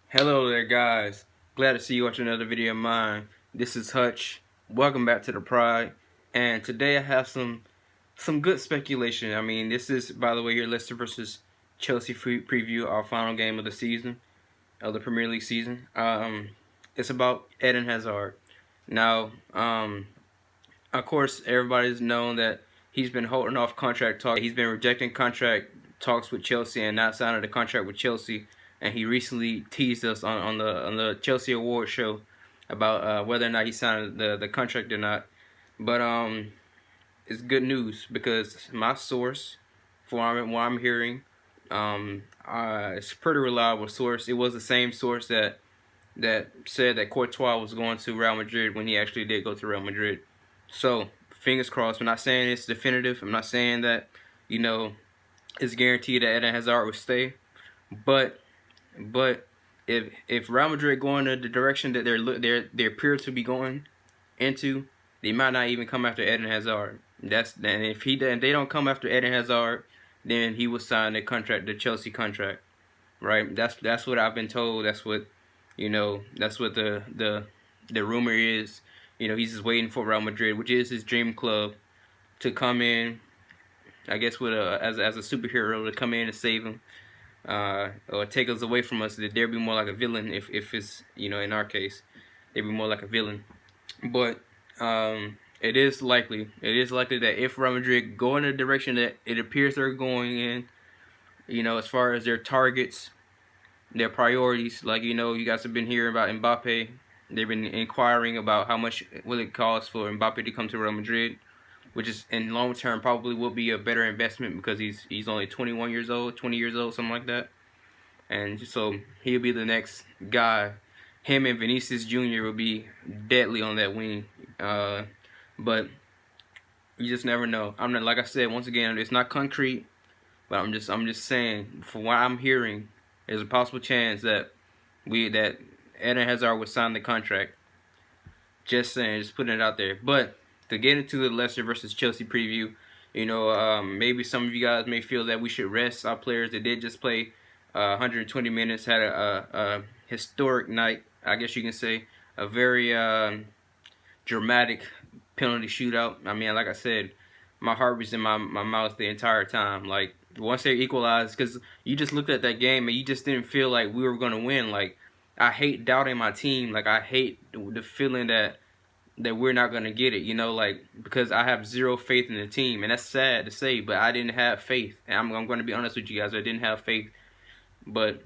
Hello there, guys. Glad to see you watching another video of mine. This is Hutch. Welcome back to the Pride. And today I have some good speculation. I mean, this is, by the way, your Leicester versus Chelsea preview, our final game of the season, of the Premier League season. It's about Eden Hazard. Now, of course, everybody's known that he's been holding off contract talk. He's been rejecting contract talks with Chelsea and not signing the contract with Chelsea. And he recently teased us on the Chelsea Award show about whether or not he signed the contract or not. But it's good news because my source, for what I'm hearing, it's a pretty reliable source. It was the same source that said that Courtois was going to Real Madrid when he actually did go to Real Madrid. So fingers crossed. I'm not saying it's definitive. I'm not saying that it's guaranteed that Eden Hazard will stay, but if Real Madrid going in the direction that they appear to be going into, they might not even come after Eden Hazard. And if they don't come after Eden Hazard, then he will sign the Chelsea contract, right? That's what I've been told. That's what the rumor is. He's just waiting for Real Madrid, which is his dream club, to come in, I guess, with as a superhero, to come in and save him. Or take us away from us. That they'd be more like a villain if it's in our case, they'd be more like a villain. But it is likely that if Real Madrid go in the direction that it appears they're going in, as far as their targets, their priorities, like you guys have been hearing about Mbappe. They've been inquiring about how much will it cost for Mbappe to come to Real Madrid, which is in long term probably will be a better investment because he's only 21 years old, 20 years old, something like that. And so he'll be the next guy. Him and Vinicius Jr. will be deadly on that wing. But you just never know. I'm not, like I said, once again, it's not concrete, but I'm just saying, from what I'm hearing, there's a possible chance that Eden Hazard would sign the contract. Just saying, just putting it out there. But to get into the Leicester versus Chelsea preview, maybe some of you guys may feel that we should rest our players that did just play 120 minutes, had a historic night, I guess you can say, a very dramatic penalty shootout. I mean, like I said, my heart was in my mouth the entire time. Like, once they equalized, because you just looked at that game and you just didn't feel like we were going to win. Like, I hate doubting my team. Like, I hate the feeling that we're not going to get it, like, because I have zero faith in the team. And that's sad to say, but I didn't have faith. And I'm going to be honest with you guys, I didn't have faith. But,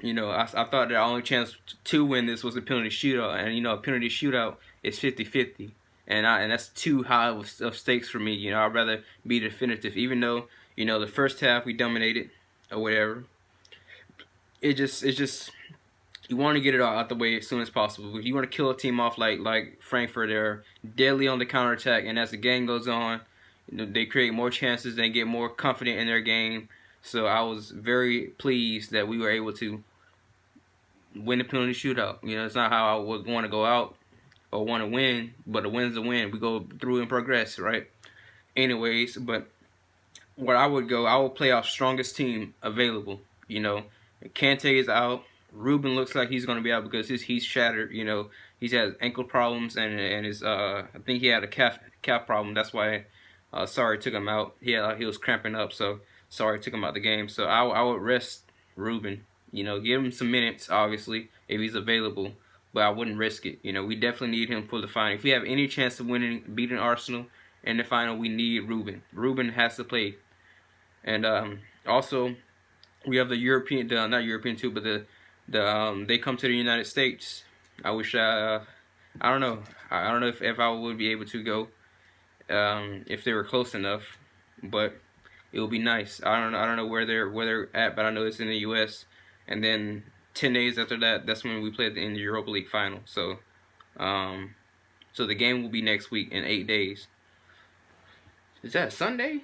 I thought that our only chance to win this was a penalty shootout. And, a penalty shootout is 50-50. And that's too high of stakes for me. I'd rather be definitive. Even though, the first half we dominated or whatever. It's just you want to get it out the way as soon as possible. You want to kill a team off like Frankfurt. They're deadly on the counterattack. And as the game goes on, they create more chances. They get more confident in their game. So I was very pleased that we were able to win the penalty shootout. It's not how I would want to go out or want to win, but a win's a win. We go through and progress, right? Anyways, but where I would play our strongest team available. Kante is out. Ruben looks like he's going to be out because he's shattered. He's had ankle problems and his I think he had a calf problem. That's why Sarri took him out. He was cramping up, so Sarri took him out the game. So I would rest Ruben. Give him some minutes, obviously, if he's available. But I wouldn't risk it. We definitely need him for the final. If we have any chance of beating Arsenal in the final, we need Ruben. Ruben has to play. And also, we have the European, not European too, but they come to the United States. I wish I don't know. I don't know if I would be able to go if they were close enough, but it would be nice. I don't know where they're at, but I know it's in the U.S. And then 10 days after that, that's when we play in the Europa League final. So, so the game will be next week in 8 days. Is that Sunday?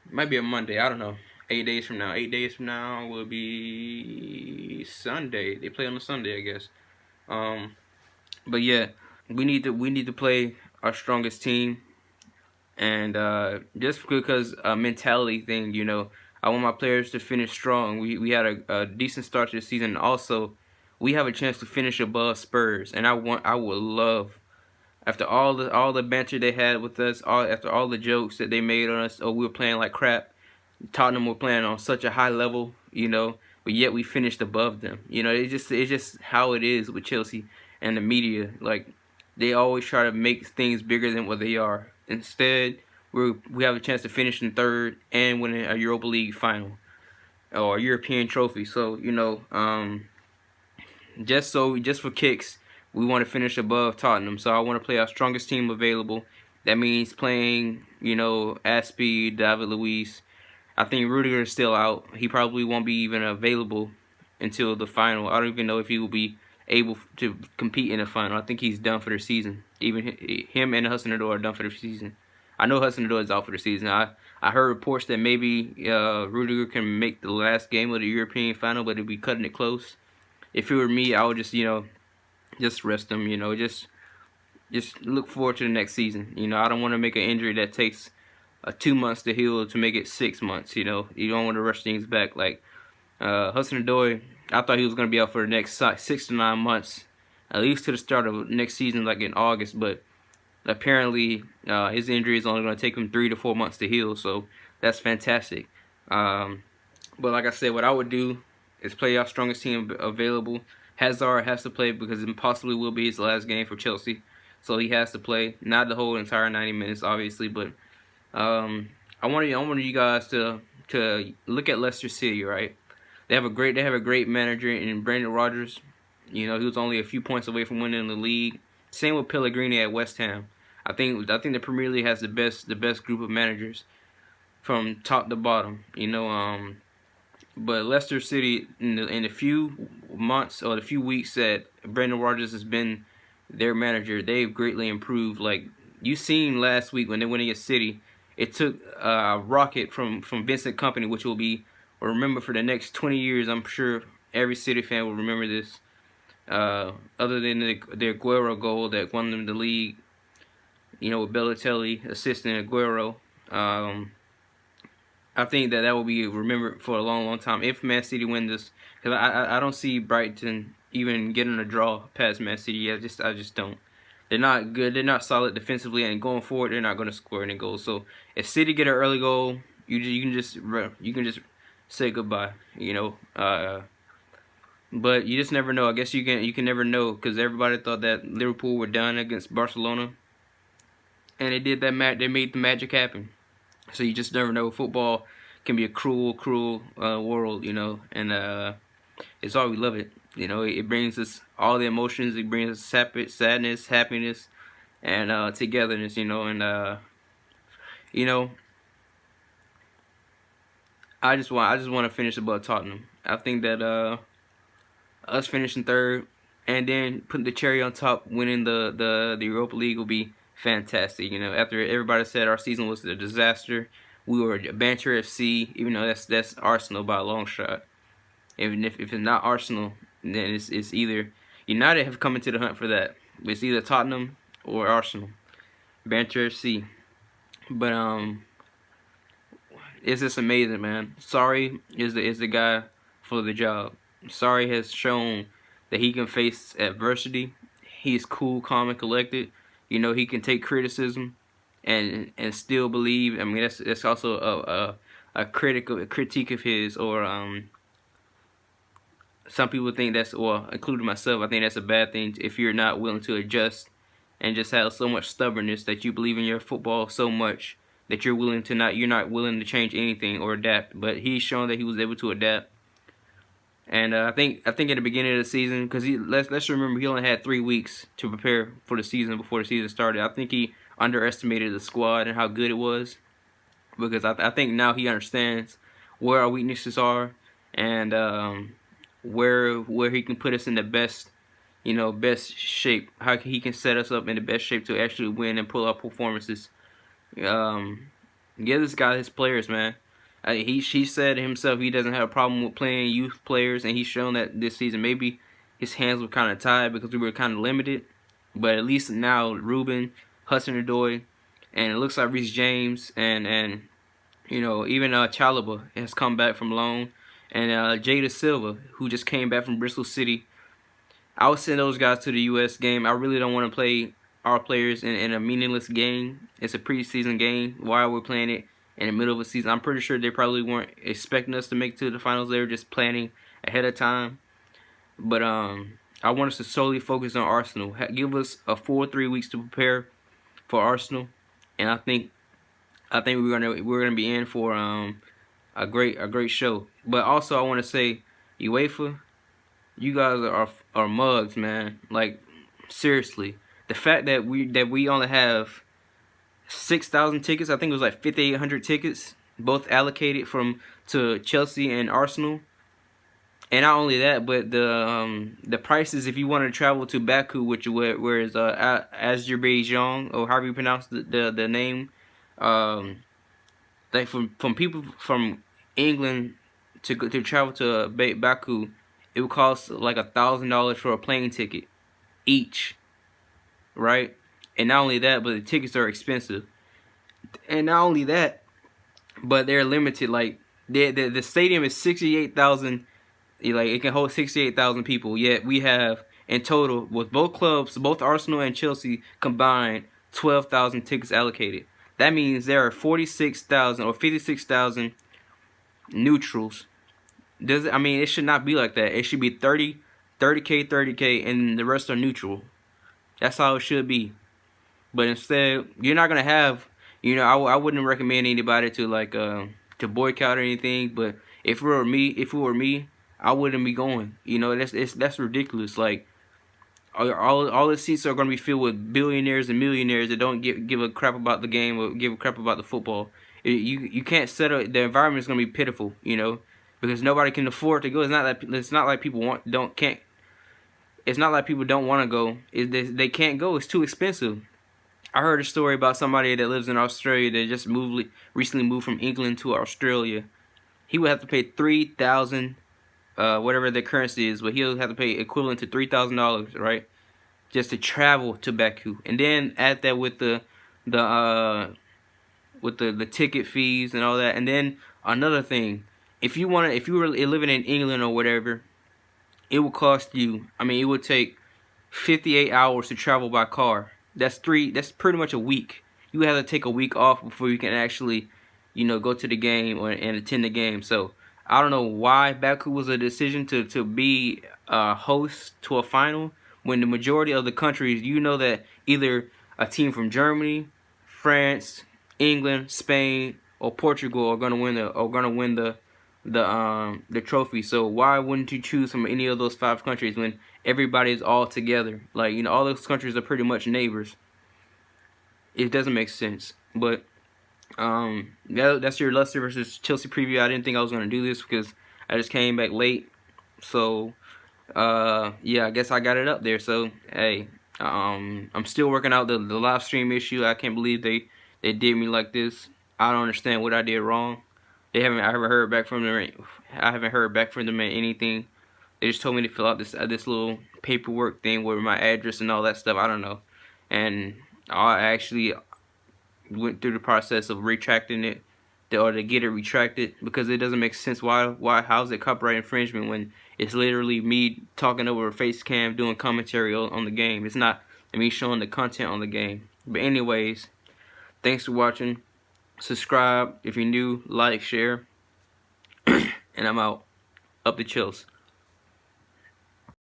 It might be a Monday. I don't know. 8 days from now. 8 days from now will be Sunday. They play on a Sunday, I guess. But yeah, we need to play our strongest team, and just because a mentality thing, I want my players to finish strong. We had a decent start to the season. Also, we have a chance to finish above Spurs, and I would love, after all the banter they had with us, after all the jokes that they made on us, oh, we were playing like crap. Tottenham were playing on such a high level, but yet we finished above them. It's just how it is with Chelsea and the media. Like, they always try to make things bigger than what they are. Instead, we have a chance to finish in third and win a Europa League final or a European trophy. So just for kicks, we want to finish above Tottenham. So I want to play our strongest team available. That means playing, Aspie, David Luiz. I think Rudiger is still out. He probably won't be even available until the final. I don't even know if he will be able to compete in the final. I think he's done for the season. Even him and Hudson-Odoi are done for the season. I know Hudson-Odoi is out for the season. I heard reports that maybe Rudiger can make the last game of the European final, but he'll be cutting it close. If it were me, I would just rest him. Just look forward to the next season. I don't want to make an injury that takes 2 months to heal to make it 6 months. You don't want to rush things back. Like Hudson-Odoi, I thought he was going to be out for the next 6 to 9 months, at least to the start of next season, like in August. But apparently, his injury is only going to take him 3 to 4 months to heal. So that's fantastic. But like I said, what I would do is play our strongest team available. Hazard has to play because it possibly will be his last game for Chelsea. So he has to play, not the whole entire 90 minutes, obviously, but I wanted you guys to look at Leicester City, right? They have a great manager in Brendan Rodgers. He was only a few points away from winning the league. Same with Pellegrini at West Ham. I think the Premier League has the best group of managers from top to bottom. But Leicester City, in the few months or the few weeks that Brendan Rodgers has been their manager, they've greatly improved. Like, you seen last week when they went against City, it took a rocket from Vincent Kompany, which will be remembered for the next 20 years. I'm sure every City fan will remember this. Other than their Aguero goal that won them the league, with Balotelli assisting Aguero. I think that will be remembered for a long, long time if Man City win this. Because I don't see Brighton even getting a draw past Man City. I just don't. They're not good. They're not solid defensively, and going forward, they're not going to score any goals. So if City get an early goal, you can just say goodbye. But you just never know. I guess you can never know, because everybody thought that Liverpool were done against Barcelona, and they did that. They made the magic happen. So you just never know. Football can be a cruel world, and it's all we love it. It brings us all the emotions. It brings us sadness, happiness, and togetherness. And I just want to finish above Tottenham. I think that us finishing third and then putting the cherry on top, winning the Europa League, will be fantastic. After everybody said our season was a disaster, we were a banter FC. Even though that's Arsenal by a long shot. Even if it's not Arsenal, then it's either United have come into the hunt for that. It's either Tottenham or Arsenal. Banter FC. But it's just amazing, man. Sarri is the guy for the job. Sarri has shown that he can face adversity. He's cool, calm, and collected. He can take criticism and still believe. I mean, that's also a critique of his, or some people think that's, well, including myself, I think that's a bad thing if you're not willing to adjust and just have so much stubbornness that you believe in your football so much that you're not willing to change anything or adapt. But he's shown that he was able to adapt. And I think in the beginning of the season, because let's remember, he only had 3 weeks to prepare for the season before the season started. I think he underestimated the squad and how good it was, because I think now he understands where our weaknesses are, and where he can put us in the best shape. How he can set us up in the best shape to actually win and pull out performances. Give this guy his players, man. He said himself he doesn't have a problem with playing youth players, and he's shown that this season. Maybe his hands were kind of tied because we were kind of limited, but at least now Ruben, Hudson-Odoi, and it looks like Reece James, and even Chalobah has come back from loan, and Jada Silva, who just came back from Bristol City, I would send those guys to the U.S. game. I really don't want to play our players in a meaningless game. It's a preseason game. Why are we playing it in the middle of a season? I'm pretty sure they probably weren't expecting us to make it to the finals. They were just planning ahead of time. But I want us to solely focus on Arsenal. Give us a full 3 weeks to prepare for Arsenal, and I think we're gonna be in for a great show. But also I want to say, UEFA, you guys are mugs, man. Like, seriously, the fact that we only have 6,000 tickets. I think it was like 5,800 tickets, both allocated to Chelsea and Arsenal. And not only that, but the prices if you want to travel to Baku, where is Azerbaijan, or however you pronounce the name, like from people from England to travel to Baku, it would cost like $1,000 for a plane ticket each, right? And not only that, but the tickets are expensive. And not only that, but they're limited. Like the stadium is 68,000. Like, it can hold 68,000 people. Yet we have in total with both clubs, both Arsenal and Chelsea combined, 12,000 tickets allocated. That means there are 46,000 or 56,000 neutrals. I mean, it should not be like that. It should be 30K, and the rest are neutral. That's how it should be. But instead, you're not gonna have. I wouldn't recommend anybody to to boycott or anything. But if it were me, I wouldn't be going. That's ridiculous. Like, all the seats are gonna be filled with billionaires and millionaires that don't give a crap about the game or give a crap about the football. You can't settle. The environment is gonna be pitiful. Because nobody can afford to go. It's not like people can't. It's not like people don't want to go. They can't go. It's too expensive. I heard a story about somebody that lives in Australia that just recently moved from England to Australia. He would have to pay 3,000, whatever the currency is, but he'll have to pay equivalent to $3,000, right, just to travel to Baku, and then add that with the ticket fees and all that. And then another thing, if you were living in England or whatever, it would cost you. I mean, it would take 58 hours to travel by car. That's pretty much a week. You have to take a week off before you can actually, go to the game and attend the game. So I don't know why Baku was a decision to be a host to a final, when the majority of the countries, that either a team from Germany, France, England, Spain, or Portugal are gonna win the trophy. So why wouldn't you choose from any of those 5 countries when everybody's all together? Like, all those countries are pretty much neighbors. It doesn't make sense. But that's your Leicester versus Chelsea preview. I didn't think I was gonna do this because I just came back late. So yeah, I guess I got it up there. So hey, I'm still working out the live stream issue. I can't believe they did me like this. I don't understand what I did wrong. I haven't heard back from them. I haven't heard back from them at anything. They just told me to fill out this little paperwork thing with my address and all that stuff. I don't know. And I actually went through the process of retracting it, or to get it retracted, because it doesn't make sense. How's it copyright infringement when it's literally me talking over a face cam doing commentary on the game? It's not me showing the content on the game. But anyways, thanks for watching. Subscribe if you're new, like, share, and I'm out. Up the chills.